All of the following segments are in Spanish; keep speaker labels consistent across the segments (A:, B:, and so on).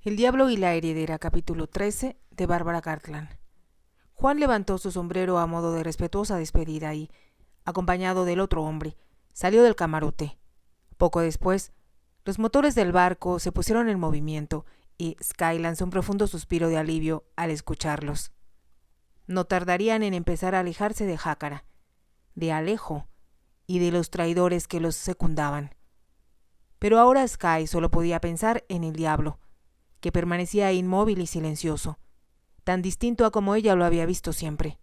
A: El diablo y la heredera, capítulo 13, de Bárbara Cartland. Juan levantó su sombrero a modo de respetuosa despedida y, acompañado del otro hombre, salió del camarote. Poco después, los motores del barco se pusieron en movimiento y Sky lanzó un profundo suspiro de alivio al escucharlos. No tardarían en empezar a alejarse de Jácara, de Alejo y de los traidores que los secundaban. Pero ahora Sky solo podía pensar en el diablo, que permanecía inmóvil y silencioso, tan distinto a como ella lo había visto siempre.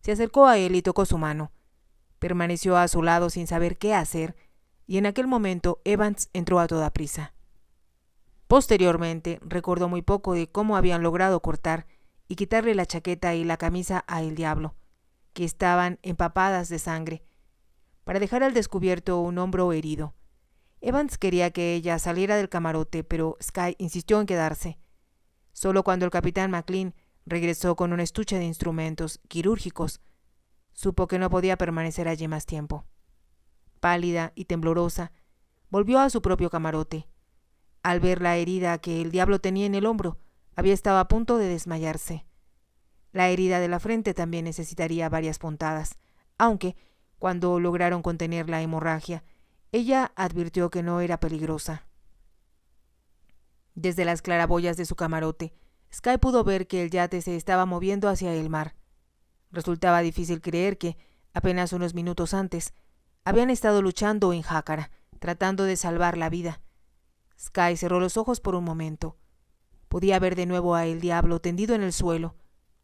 A: Se acercó a él y tocó su mano. Permaneció a su lado sin saber qué hacer, y en aquel momento Evans entró a toda prisa. Posteriormente recordó muy poco de cómo habían logrado cortar y quitarle la chaqueta y la camisa a el diablo, que estaban empapadas de sangre, para dejar al descubierto un hombro herido. Evans quería que ella saliera del camarote, pero Sky insistió en quedarse. Solo cuando el capitán McLean regresó con un estuche de instrumentos quirúrgicos, supo que no podía permanecer allí más tiempo. Pálida y temblorosa, volvió a su propio camarote. Al ver la herida que el diablo tenía en el hombro, había estado a punto de desmayarse. La herida de la frente también necesitaría varias puntadas, aunque, cuando lograron contener la hemorragia, ella advirtió que no era peligrosa. Desde las claraboyas de su camarote, Sky pudo ver que el yate se estaba moviendo hacia el mar. Resultaba difícil creer que, apenas unos minutos antes, habían estado luchando en Jácara, tratando de salvar la vida. Sky cerró los ojos por un momento. Podía ver de nuevo a el diablo tendido en el suelo,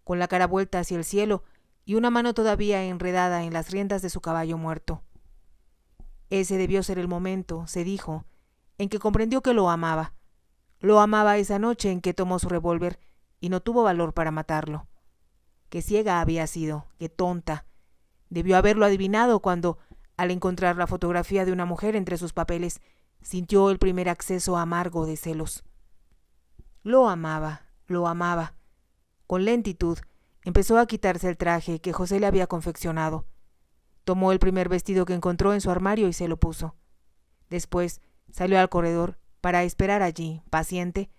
A: con la cara vuelta hacia el cielo y una mano todavía enredada en las riendas de su caballo muerto. Ese debió ser el momento, se dijo, en que comprendió que lo amaba. Lo amaba esa noche en que tomó su revólver y no tuvo valor para matarlo. Qué ciega había sido, qué tonta. Debió haberlo adivinado cuando, al encontrar la fotografía de una mujer entre sus papeles, sintió el primer acceso amargo de celos. Lo amaba, lo amaba. Con lentitud, empezó a quitarse el traje que José le había confeccionado. Tomó el primer vestido que encontró en su armario y se lo puso. Después salió al corredor para esperar allí, paciente,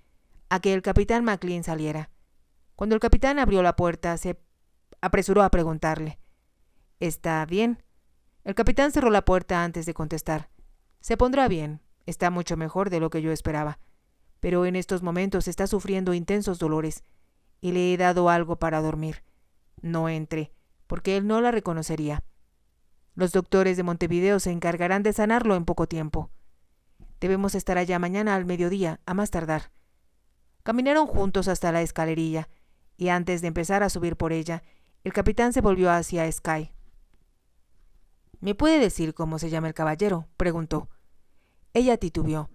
A: a que el capitán McLean saliera. Cuando el capitán abrió la puerta, se apresuró a preguntarle: ¿Está bien? El capitán cerró la puerta antes de contestar. Se pondrá bien, está mucho mejor de lo que yo esperaba, pero en estos momentos está sufriendo intensos dolores y le he dado algo para dormir. No entre, porque él no la reconocería. Los doctores de Montevideo se encargarán de sanarlo en poco tiempo. Debemos estar allá mañana al mediodía, a más tardar. Caminaron juntos hasta la escalerilla, y antes de empezar a subir por ella, el capitán se volvió hacia Sky. ¿Me puede decir cómo se llama el caballero?, preguntó. Ella titubeó.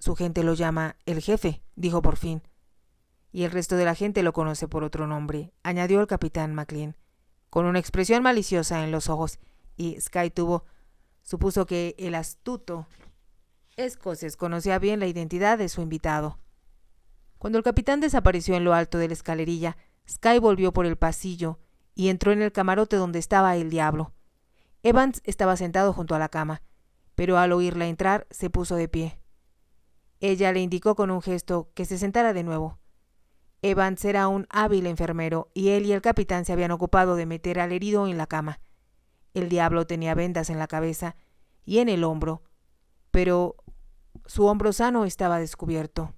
A: Su gente lo llama el jefe, dijo por fin. Y el resto de la gente lo conoce por otro nombre, añadió el capitán McLean, con una expresión maliciosa en los ojos, y Sky supuso que el astuto escocés conocía bien la identidad de su invitado. Cuando el capitán desapareció en lo alto de la escalerilla, Sky volvió por el pasillo y entró en el camarote donde estaba el diablo. Evans estaba sentado junto a la cama, pero al oírla entrar se puso de pie. Ella le indicó con un gesto que se sentara de nuevo. Evans era un hábil enfermero y él y el capitán se habían ocupado de meter al herido en la cama. El diablo tenía vendas en la cabeza y en el hombro, pero su hombro sano estaba descubierto.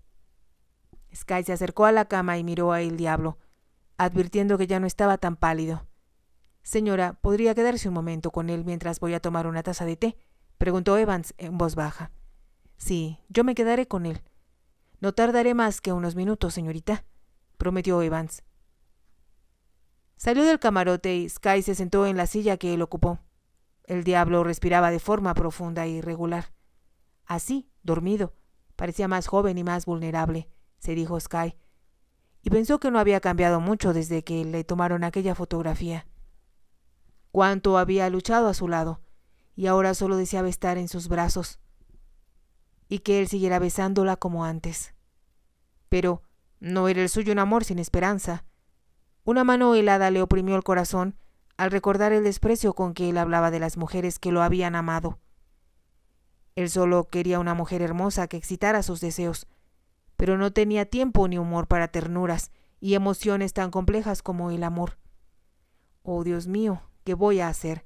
A: Sky se acercó a la cama y miró a el diablo, advirtiendo que ya no estaba tan pálido. «Señora, ¿podría quedarse un momento con él mientras voy a tomar una taza de té?», preguntó Evans en voz baja. «Sí, yo me quedaré con él. No tardaré más que unos minutos, señorita», prometió Evans. Salió del camarote y Sky se sentó en la silla que él ocupó. El diablo respiraba de forma profunda e irregular. Así, dormido, parecía más joven y más vulnerable, se dijo Sky, y pensó que no había cambiado mucho desde que le tomaron aquella fotografía. Cuánto había luchado a su lado, y ahora solo deseaba estar en sus brazos, y que él siguiera besándola como antes. Pero no era el suyo un amor sin esperanza. Una mano helada le oprimió el corazón al recordar el desprecio con que él hablaba de las mujeres que lo habían amado. Él solo quería una mujer hermosa que excitara sus deseos, pero no tenía tiempo ni humor para ternuras y emociones tan complejas como el amor. Oh, Dios mío, ¿qué voy a hacer?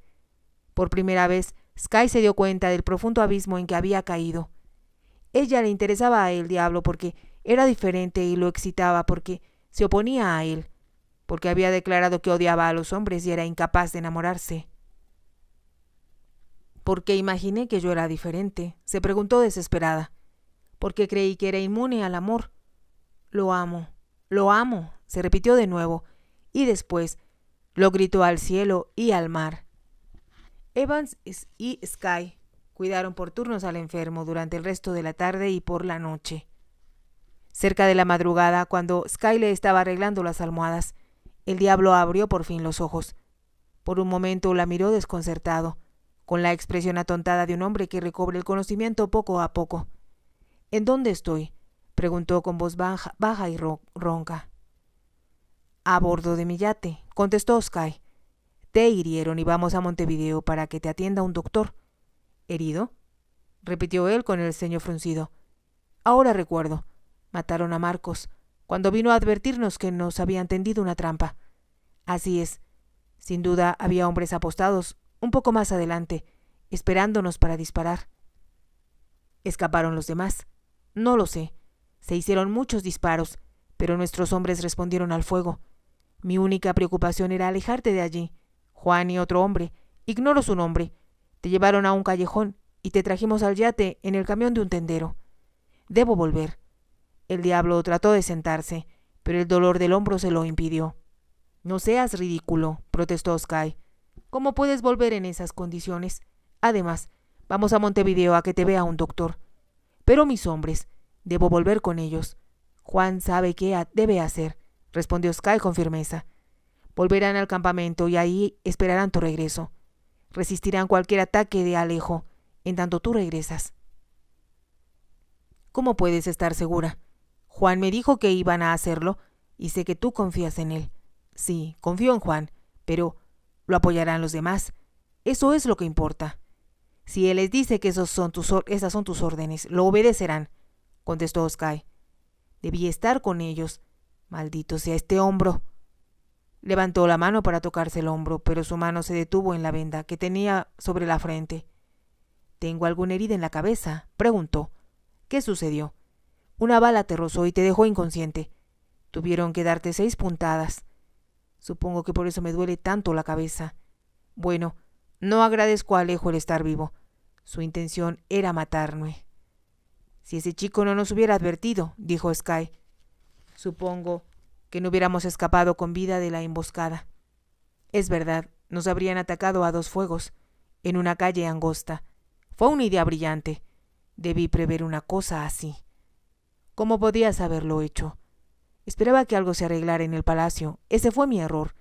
A: Por primera vez, Sky se dio cuenta del profundo abismo en que había caído. Ella le interesaba a el diablo porque era diferente y lo excitaba porque se oponía a él, porque había declarado que odiaba a los hombres y era incapaz de enamorarse. ¿Por qué imaginé que yo era diferente?, se preguntó desesperada. Porque creí que era inmune al amor. Lo amo, se repitió de nuevo, y después lo gritó al cielo y al mar. Evans y Sky cuidaron por turnos al enfermo durante el resto de la tarde y por la noche. Cerca de la madrugada, cuando Sky le estaba arreglando las almohadas, el diablo abrió por fin los ojos. Por un momento la miró desconcertado, con la expresión atontada de un hombre que recobra el conocimiento poco a poco. ¿En dónde estoy?, preguntó con voz baja y ronca. A bordo de mi yate, contestó Sky. Te hirieron y vamos a Montevideo para que te atienda un doctor. ¿Herido?, repitió él con el ceño fruncido. Ahora recuerdo. Mataron a Marcos, cuando vino a advertirnos que nos habían tendido una trampa. Así es. Sin duda había hombres apostados un poco más adelante, esperándonos para disparar. ¿Escaparon los demás? No lo sé. Se hicieron muchos disparos, pero nuestros hombres respondieron al fuego. Mi única preocupación era alejarte de allí. Juan y otro hombre, ignoro su nombre, te llevaron a un callejón y te trajimos al yate en el camión de un tendero. Debo volver. El diablo trató de sentarse, pero el dolor del hombro se lo impidió. No seas ridículo, protestó Sky. ¿Cómo puedes volver en esas condiciones? Además, vamos a Montevideo a que te vea un doctor. Pero mis hombres, debo volver con ellos. Juan sabe qué debe hacer, respondió Sky con firmeza. Volverán al campamento y ahí esperarán tu regreso. Resistirán cualquier ataque de Alejo, en tanto tú regresas. ¿Cómo puedes estar segura? Juan me dijo que iban a hacerlo y sé que tú confías en él. Sí, confío en Juan, pero lo apoyarán los demás. Eso es lo que importa. Si él les dice que esas son tus órdenes, lo obedecerán, contestó Sky. Debí estar con ellos. Maldito sea este hombro. Levantó la mano para tocarse el hombro, pero su mano se detuvo en la venda que tenía sobre la frente. ¿Tengo alguna herida en la cabeza?, preguntó. ¿Qué sucedió? Una bala te rozó y te dejó inconsciente. Tuvieron que darte 6 puntadas. Supongo que por eso me duele tanto la cabeza. Bueno, no agradezco a Alejo el estar vivo. Su intención era matarme. Si ese chico no nos hubiera advertido, dijo Sky, supongo que no hubiéramos escapado con vida de la emboscada. Es verdad, nos habrían atacado a 2 fuegos, en una calle angosta. Fue una idea brillante. Debí prever una cosa así. ¿Cómo podías haberlo hecho? Esperaba que algo se arreglara en el palacio. Ese fue mi error.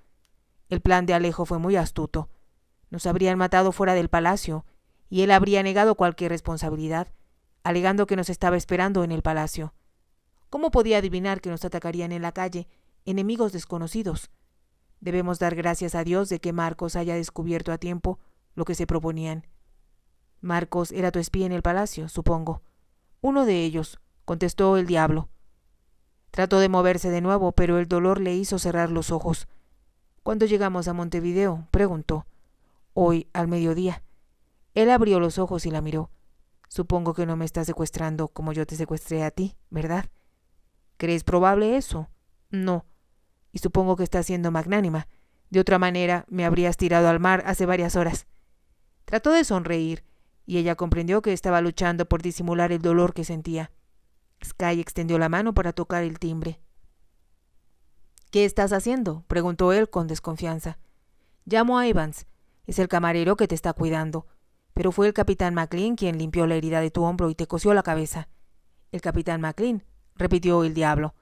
A: El plan de Alejo fue muy astuto. Nos habrían matado fuera del palacio, y él habría negado cualquier responsabilidad, alegando que nos estaba esperando en el palacio. ¿Cómo podía adivinar que nos atacarían en la calle enemigos desconocidos? Debemos dar gracias a Dios de que Marcos haya descubierto a tiempo lo que se proponían. Marcos era tu espía en el palacio, supongo. Uno de ellos, contestó el diablo. Trató de moverse de nuevo, pero el dolor le hizo cerrar los ojos. ¿Cuándo llegamos a Montevideo?, preguntó. Hoy, al mediodía. Él abrió los ojos y la miró. Supongo que no me estás secuestrando como yo te secuestré a ti, ¿verdad? ¿Crees probable eso? No. Y supongo que estás siendo magnánima. De otra manera, me habrías tirado al mar hace varias horas. Trató de sonreír, y ella comprendió que estaba luchando por disimular el dolor que sentía. Sky extendió la mano para tocar el timbre. ¿Qué estás haciendo?, preguntó él con desconfianza. Llamo a Evans. Es el camarero que te está cuidando. Pero fue el capitán McLean quien limpió la herida de tu hombro y te cosió la cabeza. ¿El capitán McLean?, repitió el diablo.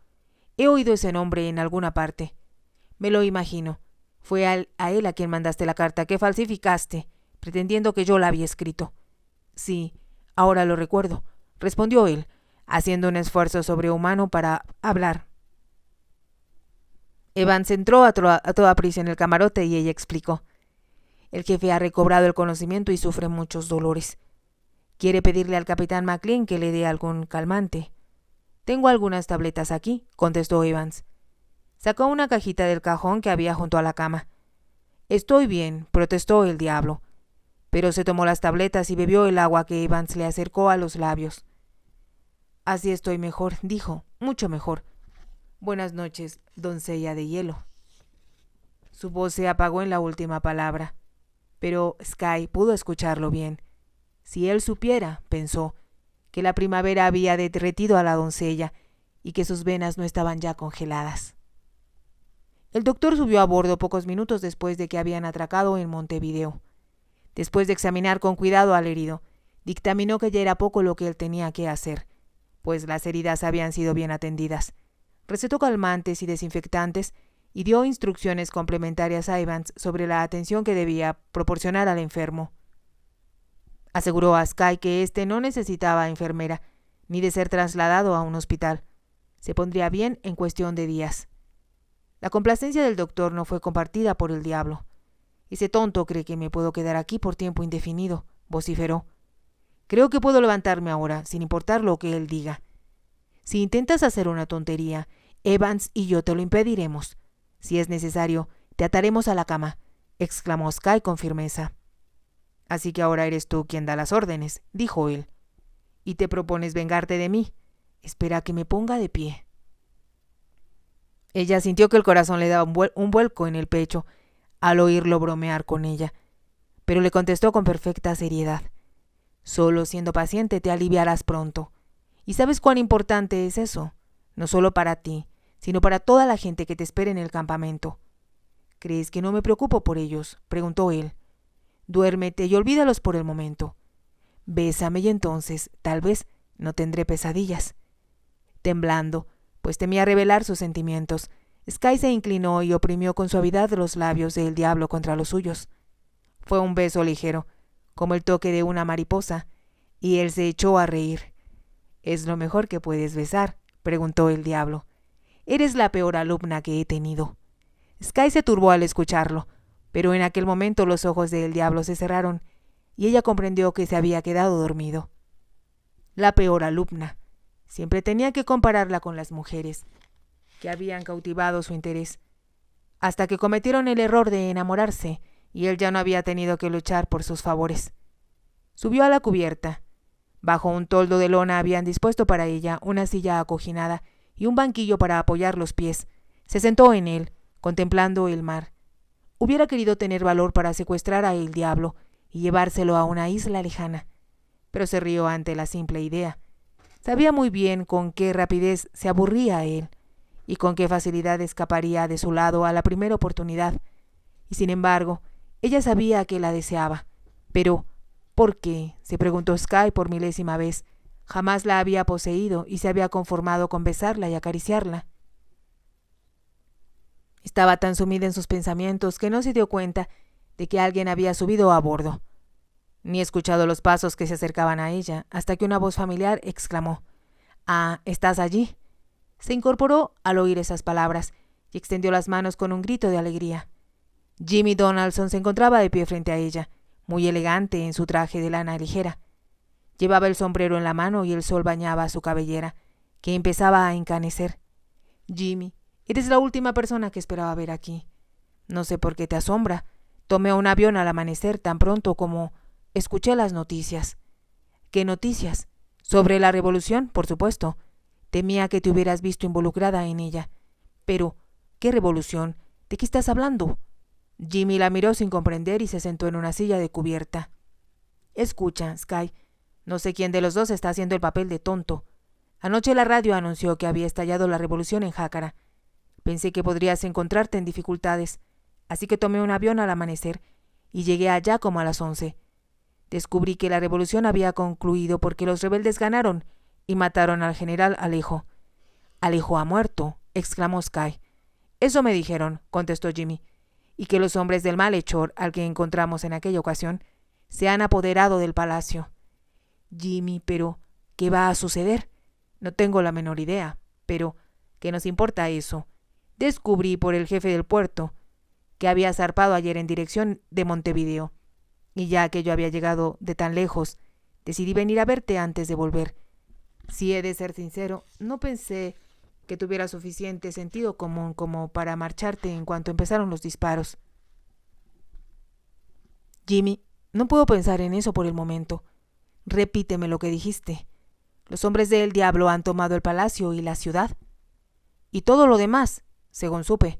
A: He oído ese nombre en alguna parte. Me lo imagino. Fue a él a quien mandaste la carta que falsificaste, pretendiendo que yo la había escrito. Sí, ahora lo recuerdo, respondió él, haciendo un esfuerzo sobrehumano para hablar. Evans entró a toda prisa en el camarote y ella explicó. El jefe ha recobrado el conocimiento y sufre muchos dolores. Quiere pedirle al capitán McLean que le dé algún calmante. Tengo algunas tabletas aquí, contestó Evans. Sacó una cajita del cajón que había junto a la cama. Estoy bien, protestó el diablo, pero se tomó las tabletas y bebió el agua que Evans le acercó a los labios. Así estoy mejor, dijo, mucho mejor. Buenas noches, doncella de hielo. Su voz se apagó en la última palabra, pero Sky pudo escucharlo bien. Si él supiera, pensó, que la primavera había derretido a la doncella y que sus venas no estaban ya congeladas. El doctor subió a bordo pocos minutos después de que habían atracado en Montevideo. Después de examinar con cuidado al herido, dictaminó que ya era poco lo que él tenía que hacer, pues las heridas habían sido bien atendidas. Recetó calmantes y desinfectantes y dio instrucciones complementarias a Evans sobre la atención que debía proporcionar al enfermo. Aseguró a Sky que éste no necesitaba enfermera, ni de ser trasladado a un hospital. Se pondría bien en cuestión de días. La complacencia del doctor no fue compartida por el diablo. Ese tonto cree que me puedo quedar aquí por tiempo indefinido, vociferó. Creo que puedo levantarme ahora, sin importar lo que él diga. Si intentas hacer una tontería, Evans y yo te lo impediremos. Si es necesario, te ataremos a la cama, exclamó Sky con firmeza. Así que ahora eres tú quien da las órdenes, dijo él. Y te propones vengarte de mí. Espera que me ponga de pie. Ella sintió que el corazón le daba un vuelco en el pecho al oírlo bromear con ella, pero le contestó con perfecta seriedad. Solo siendo paciente te aliviarás pronto. ¿Y sabes cuán importante es eso? No solo para ti, sino para toda la gente que te espera en el campamento. ¿Crees que no me preocupo por ellos?, preguntó él. Duérmete y olvídalos por el momento. Bésame y entonces, tal vez, no tendré pesadillas. Temblando, pues temía revelar sus sentimientos, Sky se inclinó y oprimió con suavidad los labios del diablo contra los suyos. Fue un beso ligero, como el toque de una mariposa, y él se echó a reír. ¿Es lo mejor que puedes besar?, preguntó el diablo. Eres la peor alumna que he tenido. Sky se turbó al escucharlo, pero en aquel momento los ojos del diablo se cerraron, y ella comprendió que se había quedado dormido. La peor alumna. Siempre tenía que compararla con las mujeres, que habían cautivado su interés, hasta que cometieron el error de enamorarse, y él ya no había tenido que luchar por sus favores. Subió a la cubierta. Bajo un toldo de lona habían dispuesto para ella una silla acoginada y un banquillo para apoyar los pies. Se sentó en él, contemplando el mar. Hubiera querido tener valor para secuestrar a el diablo y llevárselo a una isla lejana, pero se rió ante la simple idea. Sabía muy bien con qué rapidez se aburría a él y con qué facilidad escaparía de su lado a la primera oportunidad. Y sin embargo, ella sabía que la deseaba. Pero, ¿por qué?, se preguntó Sky por milésima vez. Jamás la había poseído y se había conformado con besarla y acariciarla. Estaba tan sumida en sus pensamientos que no se dio cuenta de que alguien había subido a bordo, ni escuchado los pasos que se acercaban a ella, hasta que una voz familiar exclamó: «Ah, ¿estás allí?». Se incorporó al oír esas palabras y extendió las manos con un grito de alegría. Jimmy Donaldson se encontraba de pie frente a ella, muy elegante en su traje de lana ligera. Llevaba el sombrero en la mano y el sol bañaba su cabellera, que empezaba a encanecer. «Jimmy, eres la última persona que esperaba ver aquí. No sé por qué te asombra. Tomé un avión al amanecer tan pronto como escuché las noticias». «¿Qué noticias?». «Sobre la revolución, por supuesto. Temía que te hubieras visto involucrada en ella». «Pero, ¿qué revolución? ¿De qué estás hablando?». Jimmy la miró sin comprender y se sentó en una silla de cubierta. «Escucha, Sky, no sé quién de los dos está haciendo el papel de tonto. Anoche la radio anunció que había estallado la revolución en Jácara. Pensé que podrías encontrarte en dificultades, así que tomé un avión al amanecer y llegué allá como a las 11. Descubrí que la revolución había concluido porque los rebeldes ganaron y mataron al general Alejo». «Alejo ha muerto», exclamó Sky. «Eso me dijeron», contestó Jimmy, «y que los hombres del malhechor al que encontramos en aquella ocasión se han apoderado del palacio». «Jimmy, pero ¿qué va a suceder?». «No tengo la menor idea, pero ¿qué nos importa eso? Descubrí por el jefe del puerto que había zarpado ayer en dirección de Montevideo, y ya que yo había llegado de tan lejos, decidí venir a verte antes de volver. Si he de ser sincero, no pensé que tuviera suficiente sentido común como para marcharte en cuanto empezaron los disparos. Jimmy, no puedo pensar en eso por el momento. Repíteme lo que dijiste. Los hombres del diablo han tomado el palacio y la ciudad. Y todo lo demás, según supe.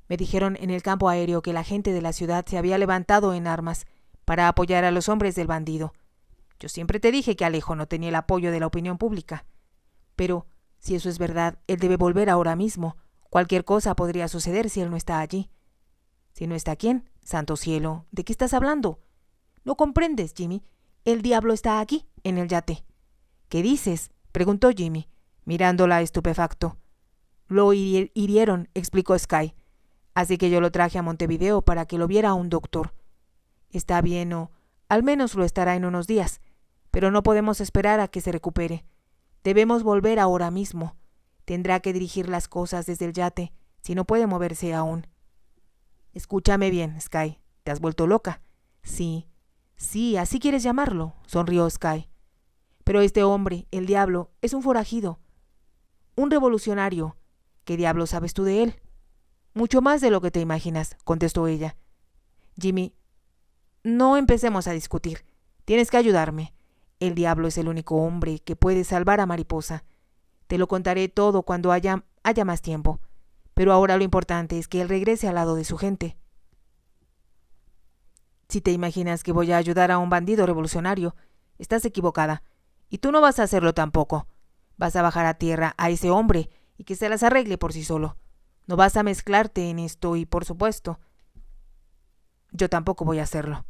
A: Me dijeron en el campo aéreo que la gente de la ciudad se había levantado en armas para apoyar a los hombres del bandido. Yo siempre te dije que Alejo no tenía el apoyo de la opinión pública. Pero, si eso es verdad, él debe volver ahora mismo. Cualquier cosa podría suceder si él no está allí. ¿Si no está quién? Santo cielo, ¿de qué estás hablando? No comprendes, Jimmy. El diablo está aquí, en el yate. ¿Qué dices? Preguntó Jimmy, mirándola estupefacto. Lo hirieron, explicó Sky. Así que yo lo traje a Montevideo para que lo viera un doctor. Está bien o al menos lo estará en unos días, pero no podemos esperar a que se recupere. Debemos volver ahora mismo. Tendrá que dirigir las cosas desde el yate, si no puede moverse aún. Escúchame bien, Sky. ¿Te has vuelto loca? Sí, así quieres llamarlo, sonrió Sky. Pero este hombre, el diablo, es un forajido. Un revolucionario. ¿Qué diablo sabes tú de él? Mucho más de lo que te imaginas, contestó ella. Jimmy, no empecemos a discutir. Tienes que ayudarme. El diablo es el único hombre que puede salvar a Mariposa. Te lo contaré todo cuando haya más tiempo. Pero ahora lo importante es que él regrese al lado de su gente. Si te imaginas que voy a ayudar a un bandido revolucionario, estás equivocada. Y tú no vas a hacerlo tampoco. Vas a bajar a tierra a ese hombre y que se las arregle por sí solo. No vas a mezclarte en esto y, por supuesto, yo tampoco voy a hacerlo.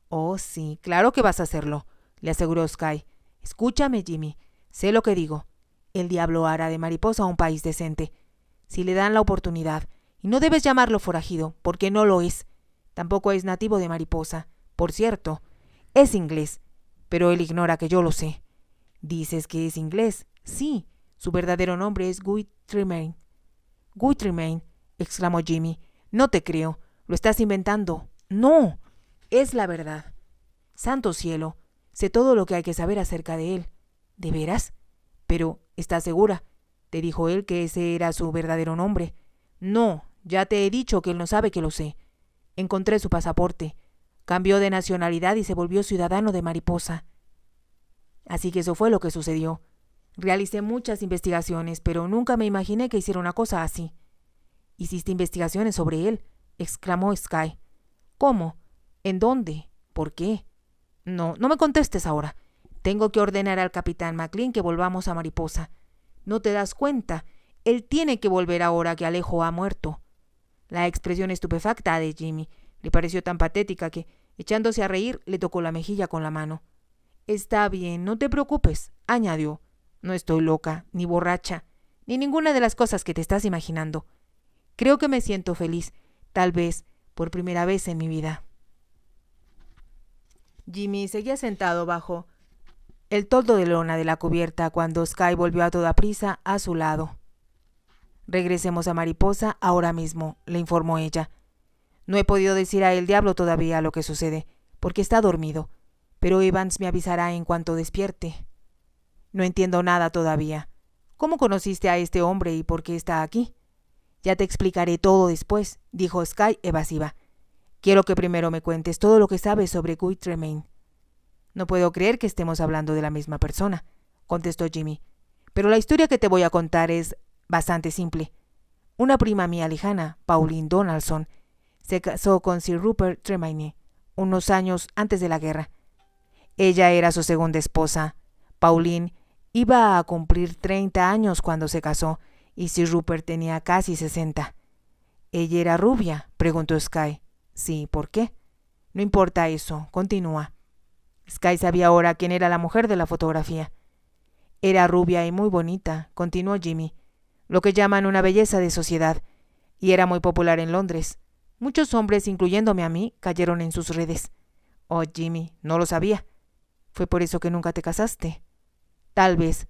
A: Oh, sí, claro que vas a hacerlo, le aseguró Sky. Escúchame, Jimmy, sé lo que digo. El diablo hará de Mariposa un país decente, si le dan la oportunidad. Y no debes llamarlo forajido, porque no lo es. Tampoco es nativo de Mariposa. Por cierto, es inglés, pero él ignora que yo lo sé. ¿Dices que es inglés? Sí, su verdadero nombre es Guy Tremaine. Guy Tremaine, exclamó Jimmy. No te creo, lo estás inventando. No, es la verdad. Santo cielo, sé todo lo que hay que saber acerca de él. ¿De veras? Pero, ¿estás segura? Te dijo él que ese era su verdadero nombre. No, ya te he dicho que él no sabe que lo sé. Encontré su pasaporte. Cambió de nacionalidad y se volvió ciudadano de Mariposa. Así que eso fue lo que sucedió. Realicé muchas investigaciones, pero nunca me imaginé que hiciera una cosa así. ¿Hiciste investigaciones sobre él?, exclamó Sky. ¿Cómo? ¿En dónde? ¿Por qué? No me contestes ahora. Tengo que ordenar al capitán McLean que volvamos a Mariposa. ¿No te das cuenta? Él tiene que volver ahora que Alejo ha muerto. La expresión estupefacta de Jimmy le pareció tan patética que, echándose a reír, le tocó la mejilla con la mano. Está bien, no te preocupes, añadió. No estoy loca, ni borracha, ni ninguna de las cosas que te estás imaginando. Creo que me siento feliz, tal vez por primera vez en mi vida. Jimmy seguía sentado bajo el toldo de lona de la cubierta cuando Sky volvió a toda prisa a su lado. Regresemos a Mariposa ahora mismo, le informó ella. No he podido decir a el diablo todavía lo que sucede, porque está dormido, pero Evans me avisará en cuanto despierte. No entiendo nada todavía. ¿Cómo conociste a este hombre y por qué está aquí? Ya te explicaré todo después, dijo Sky evasiva. Quiero que primero me cuentes todo lo que sabes sobre Guy Tremaine. No puedo creer que estemos hablando de la misma persona, contestó Jimmy. Pero la historia que te voy a contar es bastante simple. Una prima mía lejana, Pauline Donaldson, se casó con Sir Rupert Tremaine unos años antes de la guerra. Ella era su segunda esposa. Pauline iba a cumplir 30 años cuando se casó y Sir Rupert tenía casi 60. ¿Ella era rubia?, preguntó Sky. Sí, ¿por qué? No importa eso, continúa. Sky sabía ahora quién era la mujer de la fotografía. Era rubia y muy bonita, continuó Jimmy, lo que llaman una belleza de sociedad, y era muy popular en Londres. Muchos hombres, incluyéndome a mí, cayeron en sus redes. Oh, Jimmy, no lo sabía. ¿Fue por eso que nunca te casaste? Tal vez,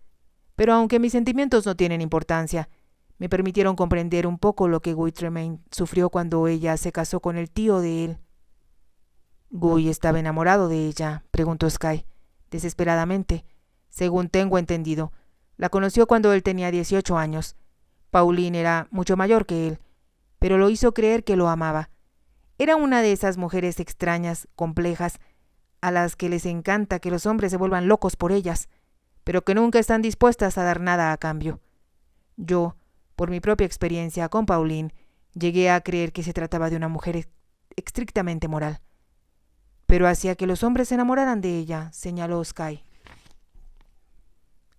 A: pero aunque mis sentimientos no tienen importancia, me permitieron comprender un poco lo que Guy Tremaine sufrió cuando ella se casó con el tío de él. ¿Guy estaba enamorado de ella?, preguntó Sky, desesperadamente. Según tengo entendido, La conoció cuando él tenía 18 años. Pauline era mucho mayor que él, pero lo hizo creer que lo amaba. Era una de esas mujeres extrañas, complejas, a las que les encanta que los hombres se vuelvan locos por ellas, pero que nunca están dispuestas a dar nada a cambio. Yo, por mi propia experiencia con Pauline, llegué a creer que se trataba de una mujer estrictamente moral. Pero hacía que los hombres se enamoraran de ella, señaló Skye.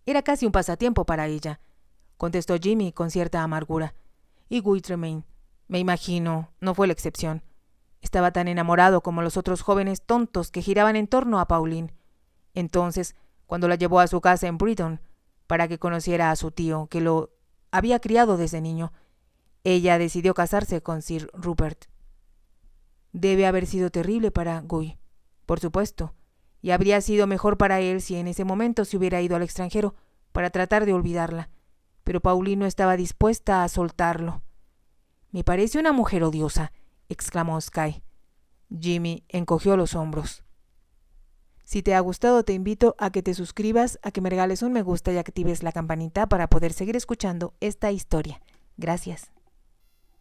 A: Era casi un pasatiempo para ella, contestó Jimmy con cierta amargura. Y Guy Tremaine, me imagino, no fue la excepción. Estaba tan enamorado como los otros jóvenes tontos que giraban en torno a Pauline. Entonces, cuando la llevó a su casa en Brighton, para que conociera a su tío, que lo había criado desde niño, ella decidió casarse con Sir Rupert. Debe haber sido terrible para Guy, por supuesto, y habría sido mejor para él si en ese momento se hubiera ido al extranjero para tratar de olvidarla, pero Pauline no estaba dispuesta a soltarlo. «Me parece una mujer odiosa», exclamó Skye. Jimmy encogió los hombros. Si te ha gustado, te invito a que te suscribas, a que me regales un me gusta y actives la campanita para poder seguir escuchando esta historia. Gracias.